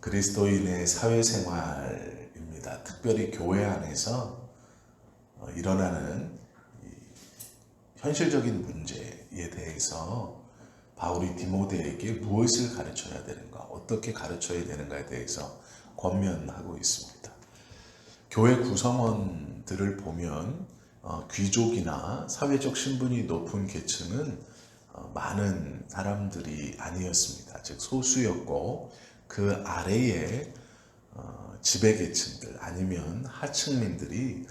그리스도인의 사회생활입니다. 특별히 교회 안에서 일어나는 현실적인 문제에 대해서 바울이 디모데에게 무엇을 가르쳐야 되는가, 어떻게 가르쳐야 되는가에 대해서 권면하고 있습니다. 교회 구성원들을 보면 귀족이나 사회적 신분이 높은 계층은 많은 사람들이 아니었습니다. 즉 소수였고 그 아래에 지배계층들 아니면 하층민들이,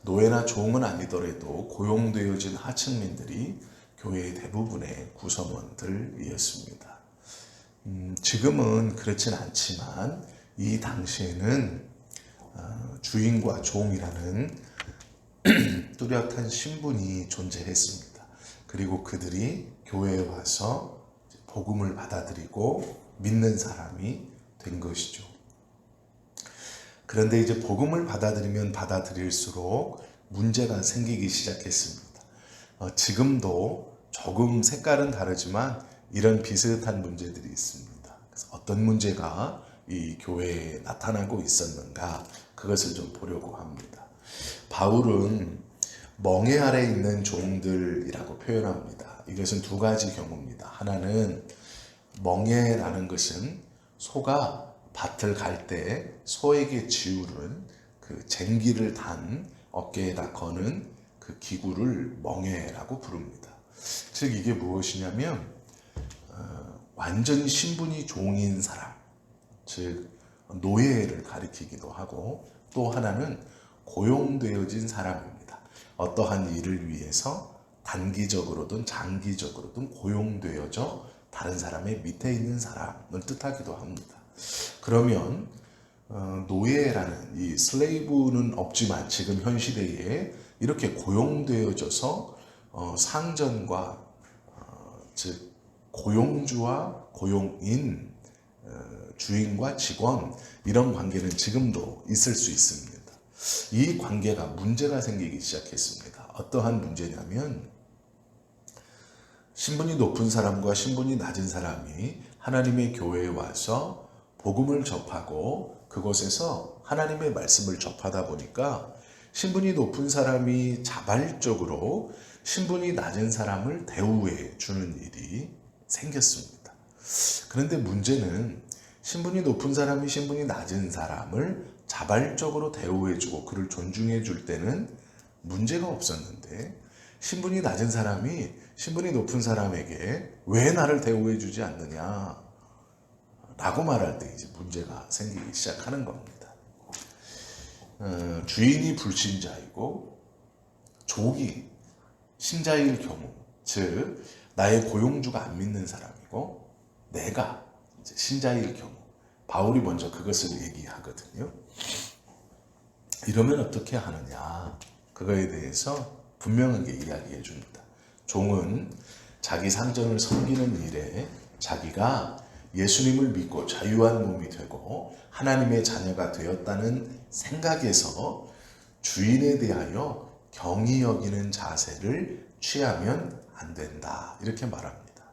노예나 종은 아니더라도 고용되어진 하층민들이 교회의 대부분의 구성원들이었습니다. 지금은 그렇진 않지만 이 당시에는 주인과 종이라는 뚜렷한 신분이 존재했습니다. 그리고 그들이 교회에 와서 복음을 받아들이고 믿는 사람이 된 것이죠. 그런데 이제 복음을 받아들이면 받아들일수록 문제가 생기기 시작했습니다. 지금도 조금 색깔은 다르지만 이런 비슷한 문제들이 있습니다. 그래서 어떤 문제가 이 교회에 나타나고 있었는가, 그것을 좀 보려고 합니다. 바울은 멍에 아래 있는 종들이라고 표현합니다. 이것은 두 가지 경우입니다. 하나는 멍에라는 것은 소가 밭을 갈 때 소에게 지우는 그 쟁기를 단 어깨에다 거는 그 기구를 멍에라고 부릅니다. 즉 이게 무엇이냐면 완전히 신분이 종인 사람, 즉 노예를 가리키기도 하고, 또 하나는 고용되어진 사람입니다. 어떠한 일을 위해서 단기적으로든 장기적으로든 고용되어져 다른 사람의 밑에 있는 사람을 뜻하기도 합니다. 그러면 노예라는 이 슬레이브는 없지만 지금 현 시대에 이렇게 고용되어져서 상전과 즉 고용주와 고용인, 주인과 직원, 이런 관계는 지금도 있을 수 있습니다. 이 관계가 문제가 생기기 시작했습니다. 어떠한 문제냐면 신분이 높은 사람과 신분이 낮은 사람이 하나님의 교회에 와서 복음을 접하고 그곳에서 하나님의 말씀을 접하다 보니까 신분이 높은 사람이 자발적으로 신분이 낮은 사람을 대우해 주는 일이 생겼습니다. 그런데 문제는 신분이 높은 사람이 신분이 낮은 사람을 자발적으로 대우해 주고 그를 존중해 줄 때는 문제가 없었는데, 신분이 낮은 사람이 신분이 높은 사람에게 왜 나를 대우해 주지 않느냐 라고 말할 때 이제 문제가 생기기 시작하는 겁니다. 주인이 불신자이고 족이 신자일 경우, 즉 나의 고용주가 안 믿는 사람이고 내가 이제 신자일 경우, 바울이 먼저 그것을 얘기하거든요. 이러면 어떻게 하느냐, 그거에 대해서 분명하게 이야기해 줍니다. 종은 자기 상전을 섬기는 일에 자기가 예수님을 믿고 자유한 몸이 되고 하나님의 자녀가 되었다는 생각에서 주인에 대하여 경히 여기는 자세를 취하면 안 된다, 이렇게 말합니다.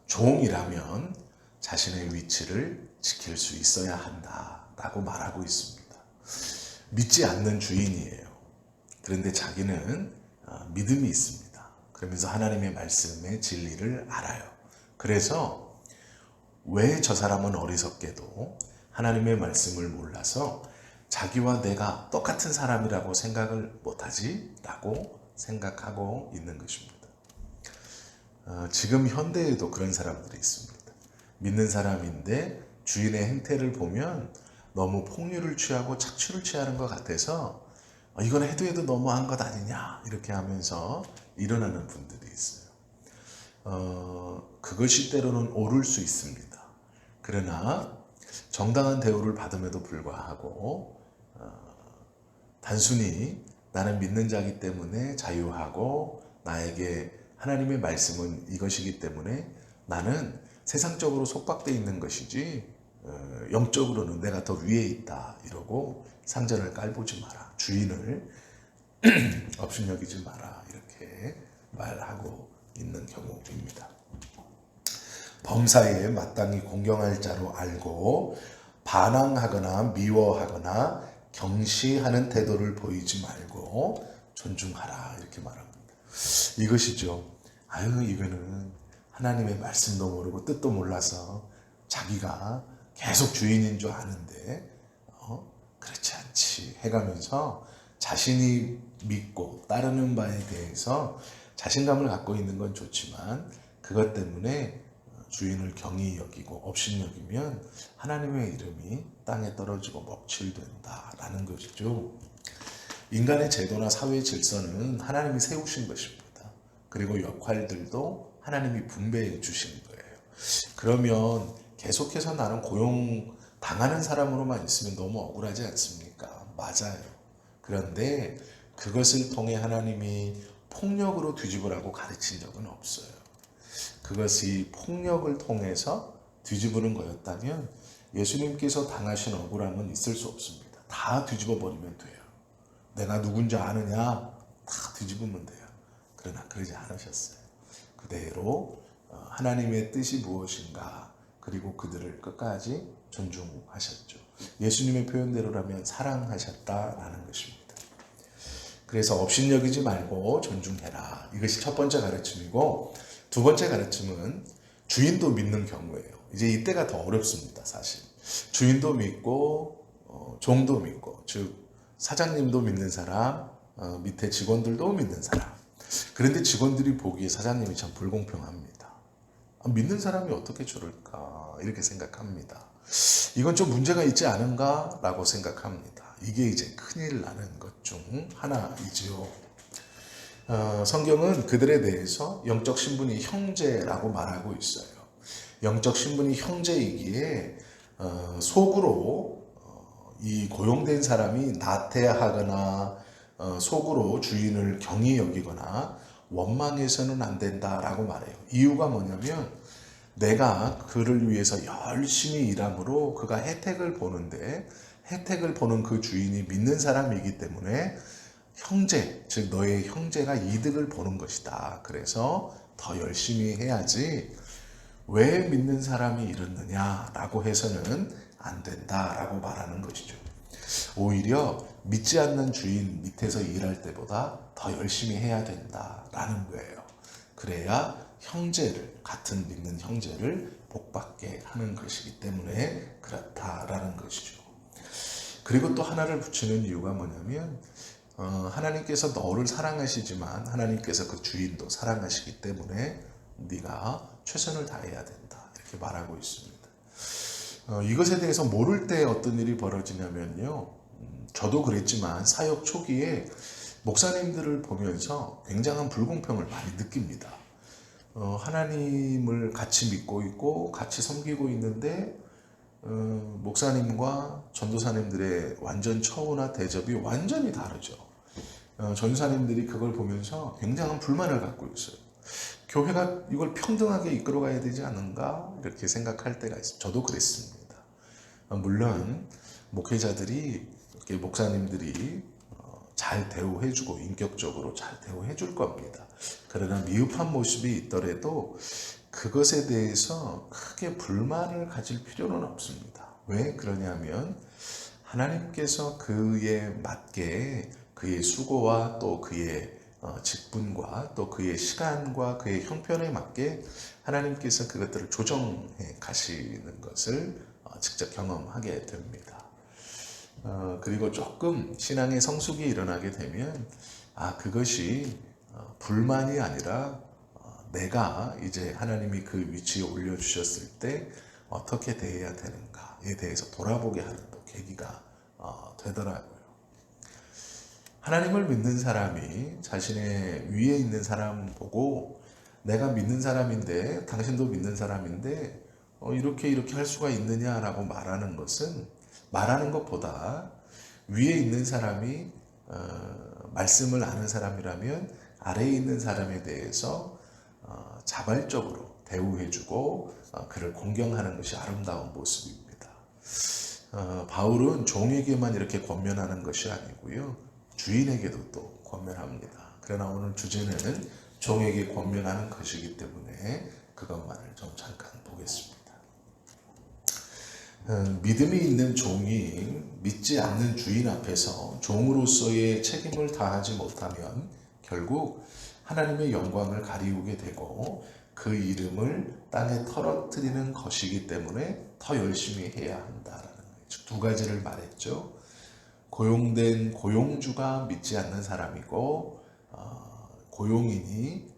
종이라면 자신의 위치를 지킬 수 있어야 한다라고 말하고 있습니다. 믿지 않는 주인이에요. 그런데 자기는 믿음이 있습니다. 그러면서 하나님의 말씀의 진리를 알아요. 그래서 왜 저 사람은 어리석게도 하나님의 말씀을 몰라서 자기와 내가 똑같은 사람이라고 생각을 못하지? 라고 생각하고 있는 것입니다. 지금 현대에도 그런 사람들이 있습니다. 믿는 사람인데 주인의 행태를 보면 너무 폭류를 취하고 착취를 취하는 것 같아서 이건 해도 너무한 것 아니냐, 이렇게 하면서 일어나는 분들이 있어요. 그것이 때로는 옳을 수 있습니다. 그러나 정당한 대우를 받음에도 불구하고 단순히 나는 믿는 자이기 때문에 자유하고 나에게 하나님의 말씀은 이것이기 때문에 나는 세상적으로 속박되어 있는 것이지 영적으로는 내가 더 위에 있다, 이러고 상전을 깔보지 마라, 주인을 업신여기지 마라, 이렇게 말하고 있는 경우입니다. 범사에 마땅히 공경할 자로 알고 반항하거나 미워하거나 경시하는 태도를 보이지 말고 존중하라 이렇게 말합니다. 이것이죠. 아유 이거는 하나님의 말씀도 모르고 뜻도 몰라서 자기가 계속 주인인 줄 아는데 그렇지 않지 해가면서 자신이 믿고 따르는 바에 대해서 자신감을 갖고 있는 건 좋지만 그것 때문에 주인을 경히 여기고 업신여기면 하나님의 이름이 땅에 떨어지고 먹칠된다라는 것이죠. 인간의 제도나 사회 질서는 하나님이 세우신 것입니다. 그리고 역할들도 하나님이 분배해 주신 거예요. 그러면 계속해서 나는 고용 당하는 사람으로만 있으면 너무 억울하지 않습니까? 맞아요. 그런데 그것을 통해 하나님이 폭력으로 뒤집으라고 가르친 적은 없어요. 그것이 폭력을 통해서 뒤집는 거였다면 예수님께서 당하신 억울함은 있을 수 없습니다. 다 뒤집어 버리면 돼요. 내가 누군지 아느냐? 다 뒤집으면 돼요. 그러나 그러지 않으셨어요. 그대로 하나님의 뜻이 무엇인가 그리고 그들을 끝까지 존중하셨죠. 예수님의 표현대로라면 사랑하셨다라는 것입니다. 그래서 업신여기지 말고 존중해라. 이것이 첫 번째 가르침이고 두 번째 가르침은 주인도 믿는 경우예요. 이제 이때가 더 어렵습니다. 사실 주인도 믿고 종도 믿고 즉 사장님도 믿는 사람 밑에 직원들도 믿는 사람. 그런데 직원들이 보기에 사장님이 참 불공평합니다. 믿는 사람이 어떻게 저럴까 이렇게 생각합니다. 이건 좀 문제가 있지 않은가 라고 생각합니다. 이게 이제 큰일 나는 것 중 하나이지요. 성경은 그들에 대해서 영적 신분이 형제라고 말하고 있어요. 영적 신분이 형제이기에 속으로 이 고용된 사람이 나태하거나 속으로 주인을 경히 여기거나 원망해서는 안 된다라고 말해요. 이유가 뭐냐면 내가 그를 위해서 열심히 일함으로 그가 혜택을 보는데 혜택을 보는 그 주인이 믿는 사람이기 때문에 형제, 즉 너의 형제가 이득을 보는 것이다. 그래서 더 열심히 해야지 왜 믿는 사람이 이렇느냐라고 해서는 안 된다라고 말하는 것이죠. 오히려 믿지 않는 주인 밑에서 일할 때보다 더 열심히 해야 된다라는 거예요. 그래야 형제를 같은 믿는 형제를 복받게 하는 것이기 때문에 그렇다라는 것이죠. 그리고 또 하나를 붙이는 이유가 뭐냐면 하나님께서 너를 사랑하시지만 하나님께서 그 주인도 사랑하시기 때문에 네가 최선을 다해야 된다 이렇게 말하고 있습니다. 이것에 대해서 모를 때 어떤 일이 벌어지냐면요. 저도 그랬지만 사역 초기에 목사님들을 보면서 굉장한 불공평을 많이 느낍니다. 하나님을 같이 믿고 있고 같이 섬기고 있는데 목사님과 전도사님들의 완전 처우나 대접이 완전히 다르죠. 전도사님들이 그걸 보면서 굉장한 불만을 갖고 있어요. 교회가 이걸 평등하게 이끌어가야 되지 않은가 이렇게 생각할 때가 있어요. 저도 그랬습니다. 물론 목회자들이 이렇게 목사님들이 잘 대우해주고 인격적으로 잘 대우해줄 겁니다. 그러나 미흡한 모습이 있더라도 그것에 대해서 크게 불만을 가질 필요는 없습니다. 왜 그러냐면 하나님께서 그에 맞게 그의 수고와 또 그의 직분과 또 그의 시간과 그의 형편에 맞게 하나님께서 그것들을 조정해 가시는 것을 직접 경험하게 됩니다. 그리고 조금 신앙의 성숙이 일어나게 되면 그것이 불만이 아니라 내가 이제 하나님이 그 위치에 올려주셨을 때 어떻게 대해야 되는가에 대해서 돌아보게 하는 또 계기가 되더라고요. 하나님을 믿는 사람이 자신의 위에 있는 사람 보고 내가 믿는 사람인데 당신도 믿는 사람인데 이렇게 할 수가 있느냐라고 말하는 것보다 위에 있는 사람이 말씀을 아는 사람이라면 아래에 있는 사람에 대해서 자발적으로 대우해주고 그를 공경하는 것이 아름다운 모습입니다. 바울은 종에게만 이렇게 권면하는 것이 아니고요. 주인에게도 또 권면합니다. 그러나 오늘 주제는 종에게 권면하는 것이기 때문에 그것만을 좀 잠깐 보겠습니다. 보겠습니다. 믿음이 있는 종이 믿지 않는 주인 앞에서 종으로서의 책임을 다하지 못하면 결국 하나님의 영광을 가리우게 되고 그 이름을 땅에 털어뜨리는 것이기 때문에 더 열심히 해야 한다라는 거죠. 두 가지를 말했죠. 고용된 고용주가 믿지 않는 사람이고 고용인이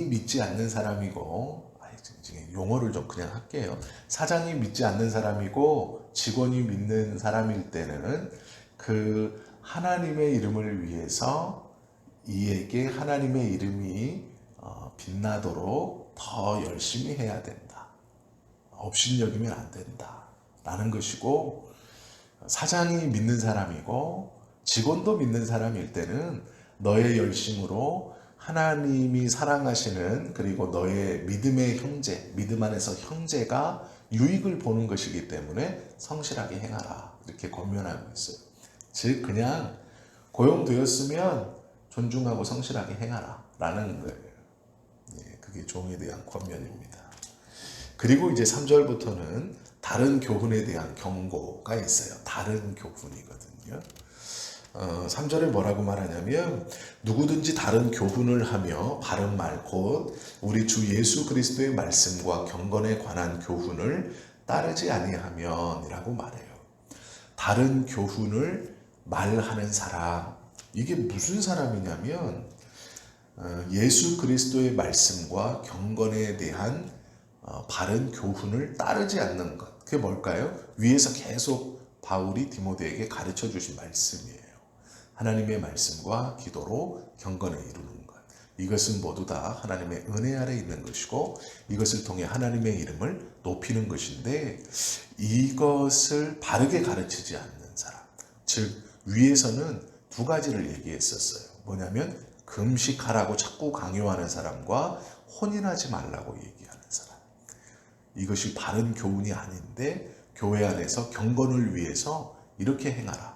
믿지 않는 사람이고, 용어를 좀 그냥 할게요. 사장이 믿지 않는 사람이고 직원이 믿는 사람일 때는 그 하나님의 이름을 위해서 이에게 하나님의 이름이 빛나도록 더 열심히 해야 된다. 업신여기면 안 된다. 라는 것이고, 사장이 믿는 사람이고 직원도 믿는 사람일 때는 너의 열심으로 하나님이 사랑하시는, 그리고 너의 믿음의 형제, 믿음 안에서 형제가 유익을 보는 것이기 때문에 성실하게 행하라. 이렇게 권면하고 있어요. 즉 그냥 고용되었으면 존중하고 성실하게 행하라 라는 거예요. 그게 종에 대한 권면입니다. 그리고 이제 3절부터는 다른 교훈에 대한 경고가 있어요. 다른 교훈이거든요. 3절에 뭐라고 말하냐면, 누구든지 다른 교훈을 하며 바른 말 곧 우리 주 예수 그리스도의 말씀과 경건에 관한 교훈을 따르지 아니하면 이라고 말해요. 다른 교훈을 말하는 사람, 이게 무슨 사람이냐면 예수 그리스도의 말씀과 경건에 대한 바른 교훈을 따르지 않는 것. 그게 뭘까요? 위에서 계속 바울이 디모데에게 가르쳐 주신 말씀이에요. 하나님의 말씀과 기도로 경건에 이루는 것. 이것은 모두 다 하나님의 은혜 아래 있는 것이고 이것을 통해 하나님의 이름을 높이는 것인데, 이것을 바르게 가르치지 않는 사람, 즉 위에서는 두 가지를 얘기했었어요. 뭐냐면 금식하라고 자꾸 강요하는 사람과 혼인하지 말라고 얘기하는 사람. 이것이 바른 교훈이 아닌데 교회 안에서 경건을 위해서 이렇게 행하라.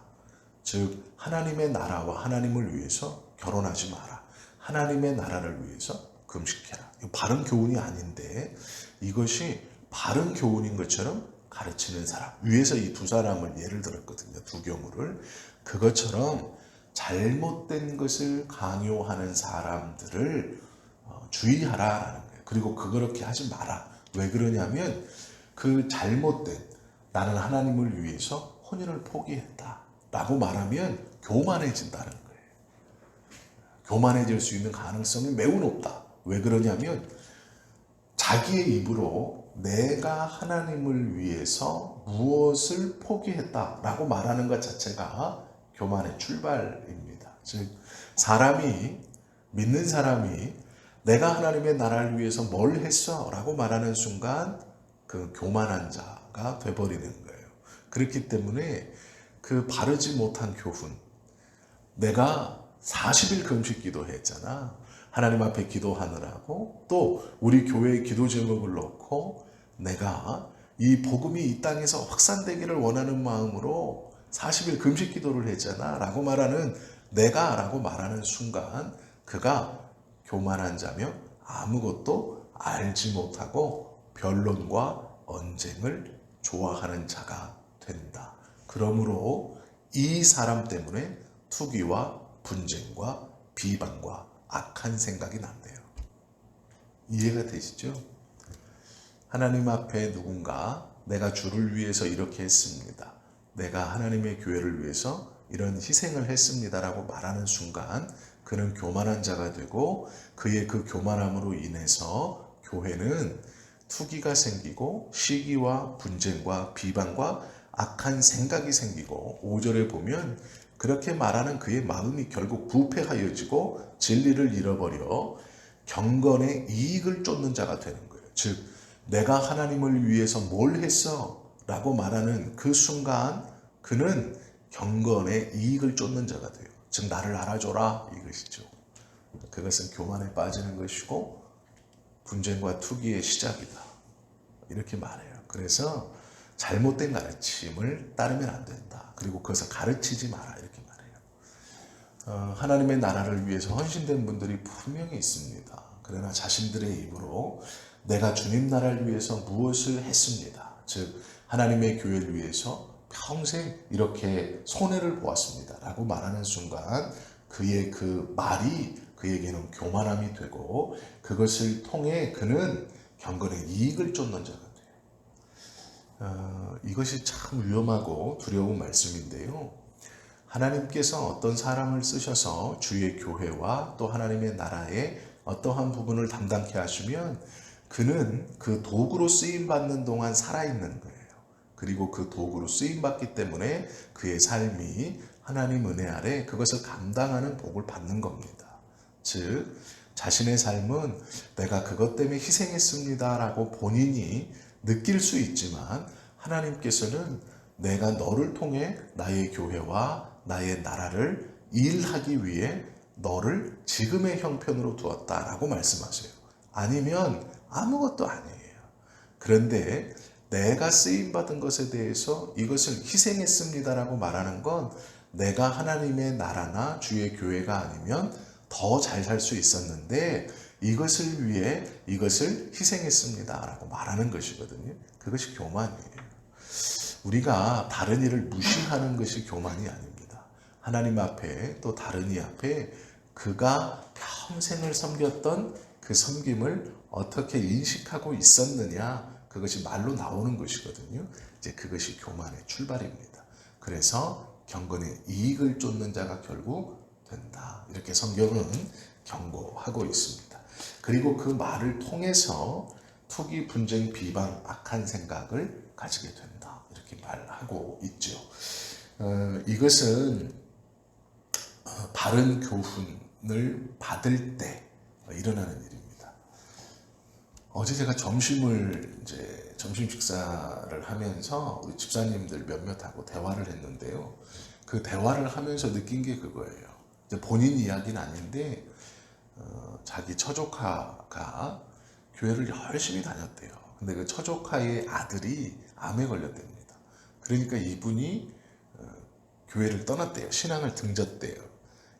즉 하나님의 나라와 하나님을 위해서 결혼하지 마라. 하나님의 나라를 위해서 금식해라. 이거 바른 교훈이 아닌데 이것이 바른 교훈인 것처럼 가르치는 사람. 위에서 이 두 사람을 예를 들었거든요. 두 경우를. 그것처럼 잘못된 것을 강요하는 사람들을 주의하라라는 거예요. 그리고 그렇게 하지 마라. 왜 그러냐면 그 잘못된, 나는 하나님을 위해서 혼인을 포기했다 라고 말하면 교만해진다는 거예요. 교만해질 수 있는 가능성이 매우 높다. 왜 그러냐면 자기의 입으로 내가 하나님을 위해서 무엇을 포기했다 라고 말하는 것 자체가 교만의 출발입니다. 즉 믿는 사람이 내가 하나님의 나라를 위해서 뭘 했어 라고 말하는 순간 그 교만한 자가 돼버리는 거예요. 그렇기 때문에 그 바르지 못한 교훈, 내가 40일 금식 기도했잖아. 하나님 앞에 기도하느라고, 또 우리 교회의 기도 제목을 놓고 내가 이 복음이 이 땅에서 확산되기를 원하는 마음으로 40일 금식 기도를 했잖아 라고 말하는, 내가 라고 말하는 순간 그가 교만한 자며 아무것도 알지 못하고 변론과 언쟁을 좋아하는 자가 된다. 그러므로 이 사람 때문에 투기와 분쟁과 비방과 악한 생각이 난대요. 이해가 되시죠? 하나님 앞에 누군가 내가 주를 위해서 이렇게 했습니다. 내가 하나님의 교회를 위해서 이런 희생을 했습니다라고 말하는 순간 그는 교만한 자가 되고, 그의 그 교만함으로 인해서 교회는 투기가 생기고 시기와 분쟁과 비방과 악한 생각이 생기고, 5절에 보면 그렇게 말하는 그의 마음이 결국 부패하여지고 진리를 잃어버려 경건의 이익을 쫓는 자가 되는 거예요. 즉 내가 하나님을 위해서 뭘 했어? 라고 말하는 그 순간 그는 경건의 이익을 쫓는 자가 돼요. 즉 나를 알아줘라 이것이죠. 그것은 교만에 빠지는 것이고 분쟁과 투기의 시작이다. 이렇게 말해요. 그래서 잘못된 가르침을 따르면 안 된다. 그리고 그것을 가르치지 마라 이렇게 말해요. 하나님의 나라를 위해서 헌신된 분들이 분명히 있습니다. 그러나 자신들의 입으로 내가 주님 나라를 위해서 무엇을 했습니다. 즉 하나님의 교회를 위해서 평생 이렇게 손해를 보았습니다 라고 말하는 순간 그의 그 말이 그에게는 교만함이 되고 그것을 통해 그는 경건의 이익을 쫓는 자가 돼요. 이것이 참 위험하고 두려운 말씀인데요. 하나님께서 어떤 사람을 쓰셔서 주의 교회와 또 하나님의 나라의 어떠한 부분을 담당케 하시면 그는 그 도구로 쓰임받는 동안 살아있는 거예요. 그리고 그 도구로 쓰임받기 때문에 그의 삶이 하나님 은혜 아래 그것을 감당하는 복을 받는 겁니다. 즉 자신의 삶은 내가 그것 때문에 희생했습니다 라고 본인이 느낄 수 있지만 하나님께서는 내가 너를 통해 나의 교회와 나의 나라를 일하기 위해 너를 지금의 형편으로 두었다라고 말씀하세요. 아니면 아무것도 아니에요. 그런데 내가 쓰임받은 것에 대해서 이것을 희생했습니다라고 말하는 건 내가 하나님의 나라나 주의 교회가 아니면 더 잘 살 수 있었는데 이것을 위해 이것을 희생했습니다라고 말하는 것이거든요. 그것이 교만이에요. 우리가 다른 일을 무시하는 것이 교만이 아닙니다. 하나님 앞에 또 다른 이 앞에 그가 평생을 섬겼던 그 섬김을 어떻게 인식하고 있었느냐 그것이 말로 나오는 것이거든요. 이제 그것이 교만의 출발입니다. 그래서 경건의 이익을 쫓는 자가 결국 된다. 이렇게 성경은 경고하고 있습니다. 그리고 그 말을 통해서 투기, 분쟁, 비방, 악한 생각을 가지게 된다. 이렇게 말하고 있죠. 이것은 바른 교훈을 받을 때 일어나는 일입니다. 어제 제가 점심 식사를 하면서 우리 집사님들 몇몇하고 대화를 했는데요. 그 대화를 하면서 느낀 게 그거예요. 본인 이야기는 아닌데 자기 처조카가 교회를 열심히 다녔대요. 근데 그 처조카의 아들이 암에 걸렸답니다. 그러니까 이분이 교회를 떠났대요. 신앙을 등졌대요.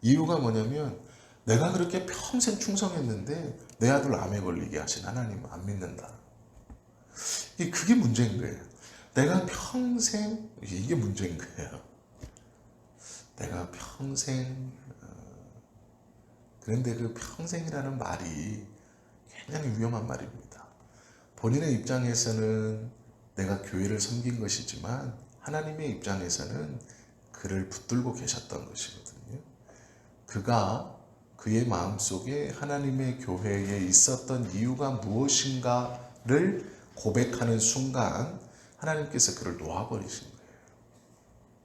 이유가 뭐냐면 내가 그렇게 평생 충성했는데 내 아들 암에 걸리게 하신 하나님 안 믿는다. 그게 문제인 거예요. 내가 평생 이게 문제인 거예요. 내가 평생 그런데 그 평생이라는 말이 굉장히 위험한 말입니다. 본인의 입장에서는 내가 교회를 섬긴 것이지만 하나님의 입장에서는 그를 붙들고 계셨던 것이거든요. 그가 그의 마음속에 하나님의 교회에 있었던 이유가 무엇인가를 고백하는 순간 하나님께서 그를 놓아버리신 거예요.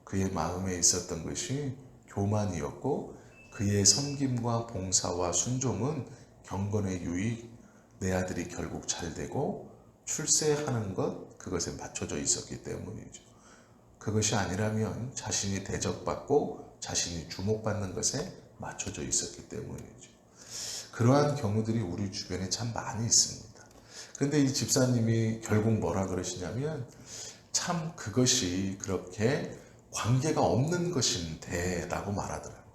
그의 마음에 있었던 것이 교만이었고 그의 섬김과 봉사와 순종은 경건의 유익, 내 아들이 결국 잘되고 출세하는 것, 그것에 맞춰져 있었기 때문이죠. 그것이 아니라면 자신이 대접받고 자신이 주목받는 것에 맞춰져 있었기 때문이죠. 그러한 경우들이 우리 주변에 참 많이 있습니다. 그런데 이 집사님이 결국 뭐라 그러시냐면 참 그것이 그렇게 관계가 없는 것인데 라고 말하더라고요.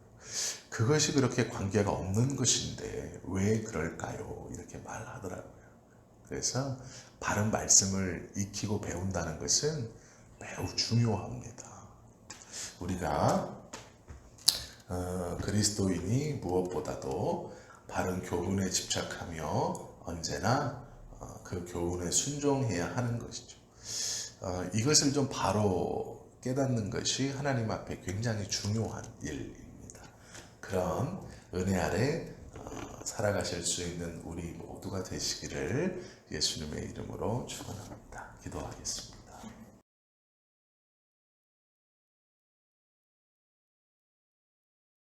그것이 그렇게 관계가 없는 것인데 왜 그럴까요? 이렇게 말하더라고요. 그래서 바른 말씀을 익히고 배운다는 것은 매우 중요합니다. 우리가 그리스도인이 무엇보다도 바른 교훈에 집착하며 언제나 그 교훈에 순종해야 하는 것이죠. 이것을 좀 바로 깨닫는 것이 하나님 앞에 굉장히 중요한 일입니다. 그런 은혜 아래 살아가실 수 있는 우리 모두가 되시기를 예수님의 이름으로 축원합니다. 기도하겠습니다.